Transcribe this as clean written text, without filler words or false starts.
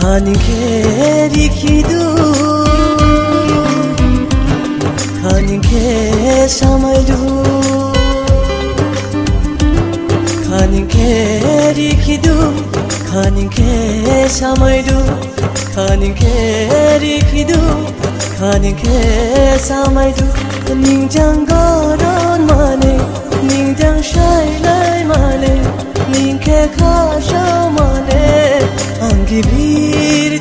खानी खेरी खिदु खानी खे समयदु खानी खेरी खिदु खानी खे समयदु खानी खेरी खिदु खानी खे समयदु निंजang goron mane निंजang shailai mane ning khe kha shau mane anggi bir